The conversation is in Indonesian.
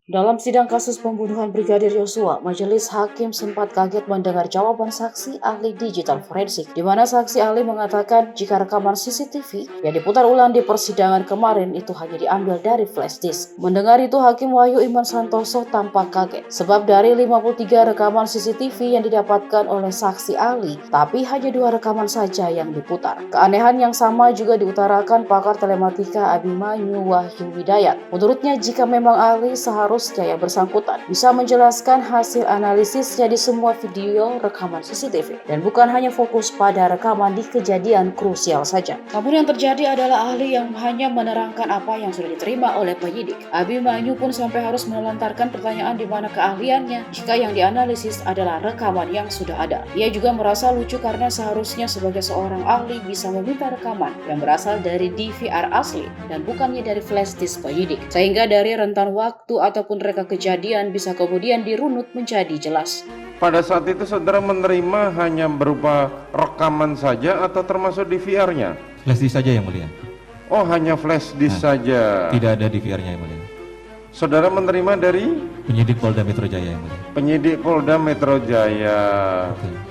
Dalam sidang kasus pembunuhan Brigadir Yosua, Majelis Hakim sempat kaget mendengar jawaban saksi ahli digital forensik, di mana saksi ahli mengatakan jika rekaman CCTV yang diputar ulang di persidangan kemarin itu hanya diambil dari flash disk. Mendengar itu, Hakim Wahyu Iman Santoso tampak kaget, sebab dari 53 rekaman CCTV yang didapatkan oleh saksi ahli, tapi hanya 2 rekaman saja yang diputar. Keanehan yang sama juga diutarakan pakar telematika Abimanyu Wahyu Widayat. Menurutnya, jika memang ahli seharusnya yang bersangkutan bisa menjelaskan hasil analisisnya di semua video rekaman CCTV dan bukan hanya fokus pada rekaman di kejadian krusial saja. Namun yang terjadi adalah ahli yang hanya menerangkan apa yang sudah diterima oleh penyidik. Abimanyu pun sampai harus melontarkan pertanyaan di mana keahliannya jika yang dianalisis adalah rekaman yang sudah ada. Ia juga merasa lucu karena seharusnya sebagai seorang ahli bisa meminta rekaman yang berasal dari DVR asli dan bukannya dari flash disk penyidik, sehingga dari rentan waktu ataupun reka kejadian bisa kemudian dirunut menjadi jelas. Pada saat itu saudara menerima hanya berupa rekaman saja atau termasuk DVR-nya? Flash disk saja yang mulia. Oh, hanya flash disk saja. Tidak ada DVR-nya yang mulia. Saudara menerima dari Penyidik Polda Metro Jaya yang mulia. penyidik Polda Metro Jaya. Betul.